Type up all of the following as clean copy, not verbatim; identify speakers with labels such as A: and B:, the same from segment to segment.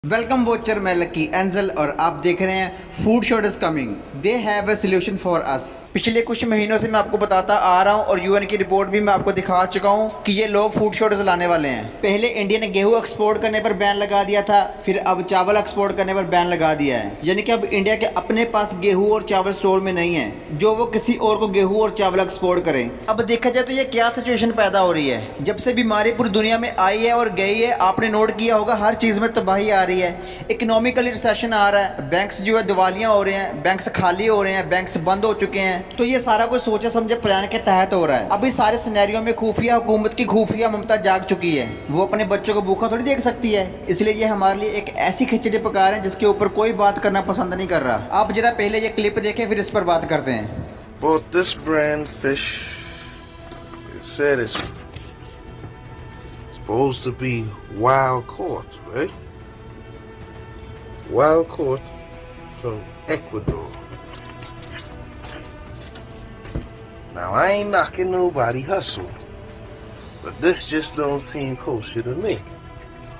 A: Welcome watcher, मैं lucky angel और आप देख रहे हैं food short is coming, they have a solution for us. पिछले कुछ महीनों से मैं आपको बताता आ रहा हूं और यूएन की रिपोर्ट भी मैं आपको दिखा चुका हूं कि ये लोग फूड शॉर्टेज लाने वाले हैं। पहले इंडिया ने गेहूं एक्सपोर्ट करने पर बैन लगा दिया था, फिर अब चावल एक्सपोर्ट करने पर बैन लगा दिया है। यानी कि अब इंडिया के अपने पास गेहूँ और चावल स्टोर में नहीं है जो वो किसी और को गेहूँ और चावल एक्सपोर्ट करें। अब देखा जाए तो ये क्या सिचुएशन पैदा हो रही है। जब से बीमारी पूरी दुनिया में आई है और गई है, आपने नोट किया होगा हर चीज में तबाही आ रही है। इकोनॉमिकली रिसेशन आ रहा है, बैंक्स जो है दिवालियां हो रहे हैं, बैंक्स खाली हो रहे हैं, बैंक्स बंद हो चुके हैं। तो ये सारा कुछ सोचे समझे प्लान के तहत हो रहा है। अभी सारे सिनेरियो में खुफिया हुकूमत की खुफिया ममता जाग चुकी है। वो अपने बच्चों को भूखा थोड़ी देख सकती है, इसलिए ये हमारे लिए एक ऐसी खिचड़ी पका रहे हैं जिसके ऊपर कोई बात करना पसंद नहीं कर रहा। आप जरा पहले ये क्लिप देखें, फिर इस पर बात करते हैं।
B: Bought this brand fish. It said it's supposed to be wild caught, right? Wild caught from Ecuador. Now I ain't knocking nobody hustle, but this just don't seem kosher to me.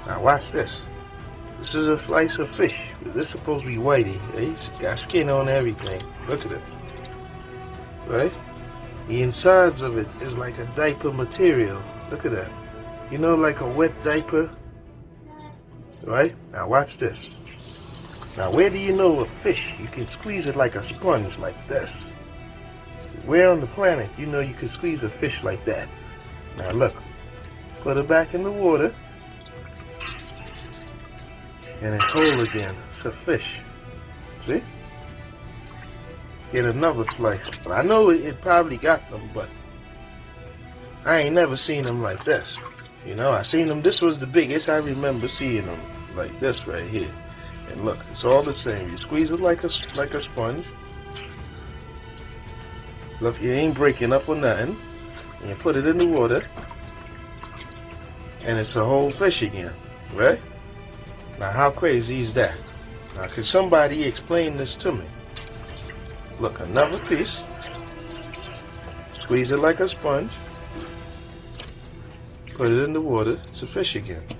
B: Now watch this. This is a slice of fish. This is supposed to be whitey. It's got skin on everything. Look at it. Right? The insides of it is like a diaper material. Look at that. You know, like a wet diaper? Right? Now watch this. Now where do you know a fish, you can squeeze it like a sponge like this? Where on the planet you know you can squeeze a fish like that? Now look. Put it back in the water. And it's whole again. It's a fish. See? Get another slice. But I know it probably got them, but I ain't never seen them like this. You know, I seen them. This was the biggest. I remember seeing them like this right here. And look, it's all the same. You squeeze it like a sponge. Look, it ain't breaking up or nothing. And you put it in the water, and it's a whole fish again, right? Now, how crazy is that? Now, can somebody explain this to me? Look, another piece. Squeeze it like a sponge. Put it in the water. It's a fish again.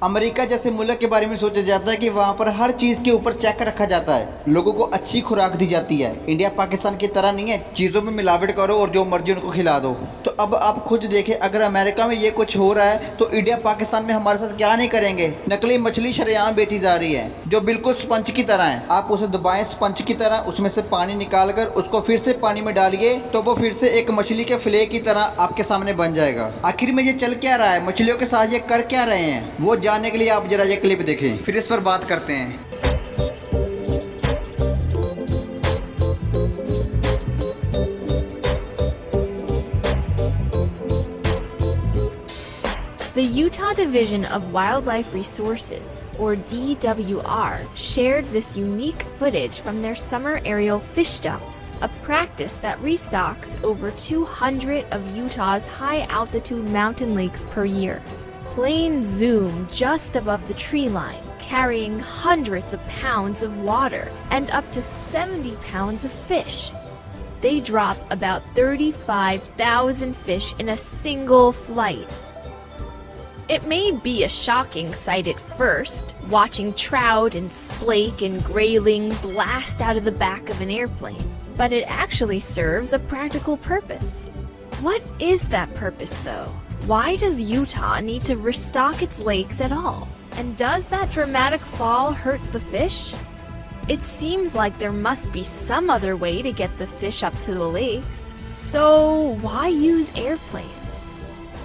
A: America जैसे मुल्क के बारे में सोचा जाता है कि वहाँ पर हर चीज़ के ऊपर चेक रखा जाता है, लोगों को अच्छी खुराक दी जाती है। इंडिया पाकिस्तान की तरह नहीं है, चीज़ों में मिलावट करो और जो मर्जी उनको खिला दो। तो अब आप खुद देखें, अगर अमेरिका में ये कुछ हो रहा है तो इंडिया पाकिस्तान में हमारे साथ क्या नहीं करेंगे। नकली मछली शरेआम बेची जा रही है जो बिल्कुल स्पंज की तरह है। आप उसे दबाएं स्पंज की तरह, उसमें से पानी निकाल कर उसको फिर से पानी में डालिए तो वो फिर से एक मछली के फिले की तरह आपके सामने बन जाएगा। आखिर में ये चल क्या रहा है, मछलियों के साथ ये कर क्या रहे हैं, वो जानने के लिए आप जरा ये क्लिप देखें, फिर इस पर बात करते हैं।
C: The Utah Division of Wildlife Resources, or DWR, shared this unique footage from their summer aerial fish dumps, a practice that restocks over 200 of Utah's high-altitude mountain lakes per year. Planes zoom just above the tree line, carrying hundreds of pounds of water and up to 70 pounds of fish. They drop about 35,000 fish in a single flight. It may be a shocking sight at first, watching trout and splake and grayling blast out of the back of an airplane, but it actually serves a practical purpose. What is that purpose, though? Why does Utah need to restock its lakes at all? And does that dramatic fall hurt the fish? It seems like there must be some other way to get the fish up to the lakes. So why use airplanes?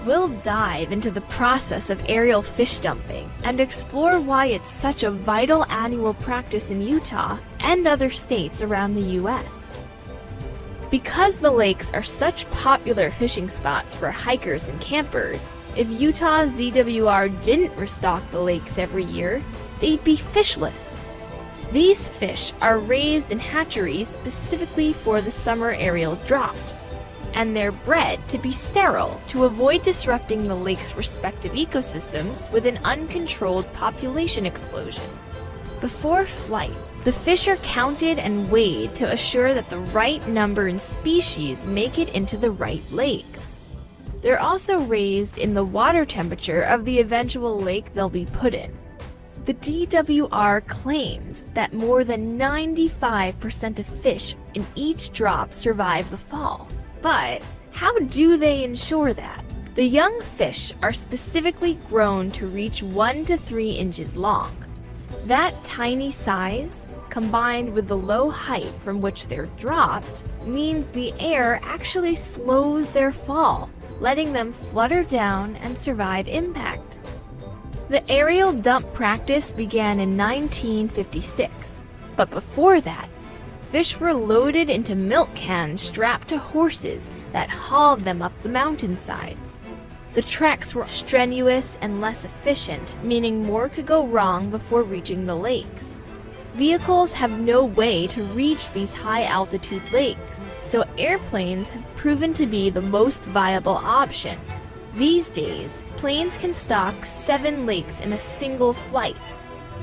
C: We'll dive into the process of aerial fish dumping and explore why it's such a vital annual practice in Utah and other states around the US. Because the lakes are such popular fishing spots for hikers and campers, if Utah's DWR didn't restock the lakes every year, they'd be fishless. These fish are raised in hatcheries specifically for the summer aerial drops, and they're bred to be sterile to avoid disrupting the lake's respective ecosystems with an uncontrolled population explosion. Before flight, the fish are counted and weighed to assure that the right number and species make it into the right lakes. They're also raised in the water temperature of the eventual lake they'll be put in. The DWR claims that more than 95% of fish in each drop survive the fall. But how do they ensure that? The young fish are specifically grown to reach 1 to 3 inches long. That tiny size, combined with the low height from which they're dropped, means the air actually slows their fall, letting them flutter down and survive impact. The aerial dump practice began in 1956, but before that, fish were loaded into milk cans strapped to horses that hauled them up the mountainsides. The treks were strenuous and less efficient, meaning more could go wrong before reaching the lakes. Vehicles have no way to reach these high-altitude lakes, so airplanes have proven to be the most viable option. These days, planes can stock 7 lakes in a single flight,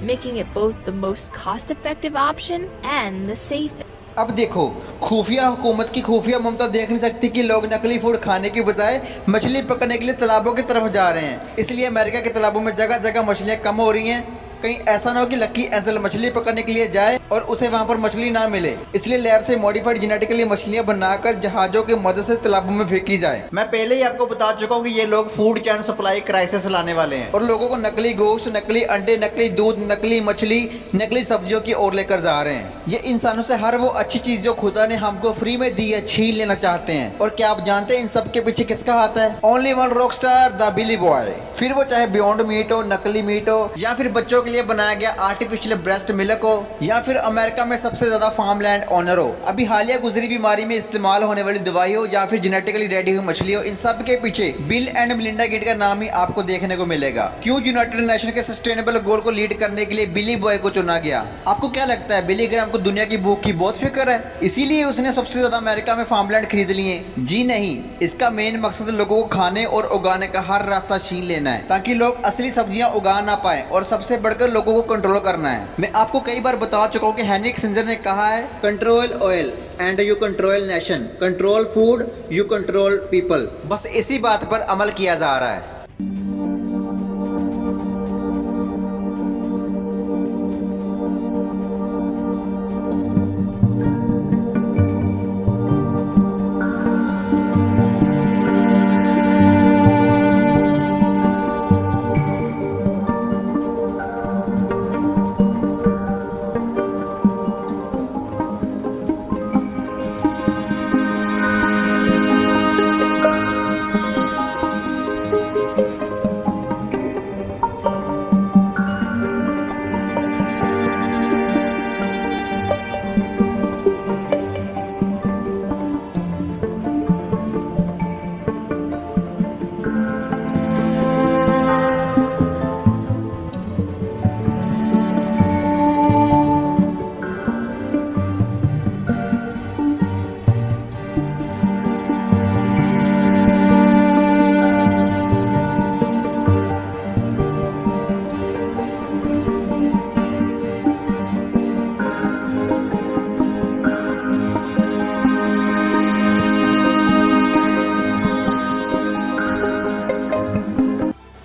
C: making it both the most cost-effective option and the safest.
A: अब देखो, खुफिया हुकूमत की खुफिया ममता देख नहीं सकती कि लोग नकली फूड खाने की बजाय मछली पकड़ने के लिए तालाबों की तरफ जा रहे हैं। इसलिए अमेरिका के तालाबों में जगह जगह मछलियाँ कम हो रही हैं। कहीं ऐसा ना हो कि लकी एंजल मछली पकड़ने के लिए जाए और उसे वहां पर मछली ना मिले, इसलिए लैब से मॉडिफाइड जेनेटिकली मछलियां बनाकर जहाजों की मदद से तालाबों में फेंकी जाए। मैं पहले ही आपको बता चुका हूं कि ये लोग फूड चैन सप्लाई क्राइसिस लाने वाले हैं और लोगों को नकली गोश्त, नकली अंडे, नकली दूध, नकली मछली, नकली सब्जियों की ओर लेकर जा रहे हैं। ये इंसानों से हर वो अच्छी चीज जो खुदा ने हमको फ्री में दी है छीन लेना चाहते हैं। और क्या आप जानते हैं इन सब के पीछे किसका हाथ है? Only one rock star, the Billy boy. फिर वो चाहे बियॉन्ड मीट हो, नकली मीट हो, या फिर बच्चों के लिए बनाया गया आर्टिफिशियल ब्रेस्ट मिल्क हो, या फिर अमेरिका में सबसे ज्यादा फार्मलैंड ओनर हो, अभी हालिया गुजरी बीमारी में इस्तेमाल होने वाली दवाई हो, या फिर जेनेटिकली रेडी हुई मछली हो, इन सब के पीछे बिल एंड मिलिंडा गेट का नाम ही आपको देखने को मिलेगा। क्यों यूनाइटेड नेशन के सस्टेनेबल गोल को लीड करने के लिए बिली बॉय को चुना गया? आपको क्या लगता है बिली ग्राम को दुनिया की भूख की बहुत फिक्र है, इसीलिए उसने सबसे ज्यादा अमेरिका में फार्मलैंड खरीद लिए? जी नहीं, इसका मेन मकसद लोगों को खाने और उगाने का हर रास्ता छीन लेना है ताकि लोग असली सब्जियां उगा ना पाए, और सबसे बढ़कर लोगों को कंट्रोल करना है। मैं आपको कई बार बता चुका हूँ कि हेनरी किसिंजर ने कहा है, control oil and you control nation, control food you control people. बस इसी बात पर अमल किया जा रहा है।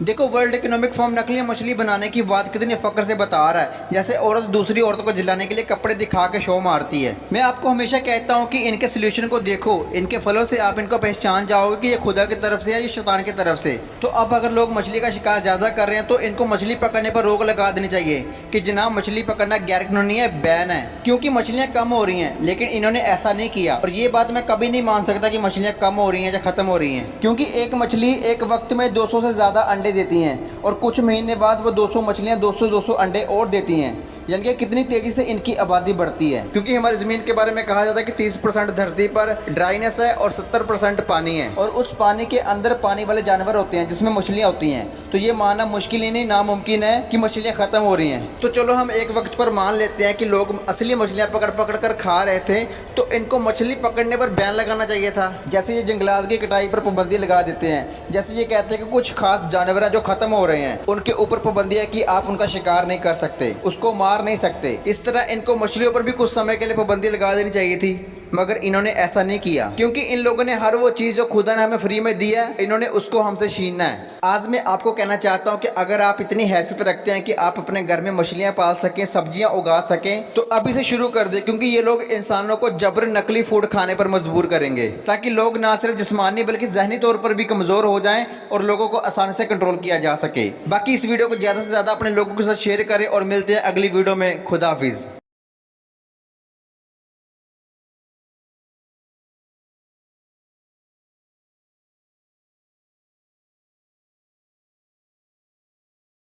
A: देखो, वर्ल्ड इकोनॉमिक फोरम नकली मछली बनाने की बात कितने फक्र से बता रहा है, जैसे औरत दूसरी औरतों को जिलाने के लिए कपड़े दिखा के शो मारती है। मैं आपको हमेशा कहता हूँ कि इनके सोल्यूशन को देखो, इनके फलों से आप इनको पहचान जाओगे कि ये खुदा की तरफ से या ये शैतान की तरफ से। तो अब अगर लोग मछली का शिकार ज़्यादा कर रहे हैं तो इनको मछली पकड़ने पर रोक लगा देनी चाहिए कि जनाब मछली पकड़ना गैर कानूनी है, बैन है, क्योंकि मछलियाँ कम हो रही हैं। लेकिन इन्होंने ऐसा नहीं किया, और ये बात मैं कभी नहीं मान सकता कि मछलियाँ कम हो रही हैं या ख़त्म हो रही हैं, क्योंकि एक मछली एक वक्त में 200 से ज़्यादा अंडे देती हैं और कुछ महीने बाद वो 200 मछलियाँ 200 अंडे और देती हैं। यानी कि कितनी तेजी से इनकी आबादी बढ़ती है, क्योंकि हमारी ज़मीन के बारे में कहा जाता है कि 30% धरती पर ड्राइनेस है और 70% पानी है, और उस पानी के अंदर पानी वाले जानवर होते हैं जिसमें मछलियाँ होती हैं। तो ये मानना मुश्किल ही नहीं, नामुमकिन है कि मछलियाँ ख़त्म हो रही हैं। तो चलो हम एक वक्त पर मान लेते हैं कि लोग असली मछलियाँ पकड़ पकड़ कर खा रहे थे, तो इनको मछली पकड़ने पर बैन लगाना चाहिए था। जैसे ये जंगलात की कटाई पर पाबंदी लगा देते हैं, जैसे ये कहते हैं कि कुछ खास जानवर हैं जो ख़त्म हो रहे हैं, उनके ऊपर पाबंदी है कि आप उनका शिकार नहीं कर सकते, उसको मार नहीं सकते। इस तरह इनको मछलियों पर भी कुछ समय के लिए पाबंदी लगा देनी चाहिए थी। मगर इन्होंने ऐसा नहीं किया, क्योंकि इन लोगों ने हर वो चीज़ जो खुदा ने हमें फ्री में दी है, इन्होंने उसको हमसे छीनना है। आज मैं आपको कहना चाहता हूँ कि अगर आप इतनी हैसियत रखते हैं कि आप अपने घर में मछलियाँ पाल सकें, सब्जियाँ उगा सकें, तो अभी से शुरू कर दें, क्योंकि ये लोग इंसानों को जबर नकली फूड खाने पर मजबूर करेंगे, ताकि लोग ना सिर्फ जिस्मानी बल्कि जहनी तौर पर भी कमज़ोर हो जाएं और लोगों को आसानी से कंट्रोल किया जा सके। बाकी इस वीडियो को ज़्यादा से ज़्यादा अपने लोगों के साथ शेयर करें और मिलते हैं अगली वीडियो में। खुदा हाफिज़।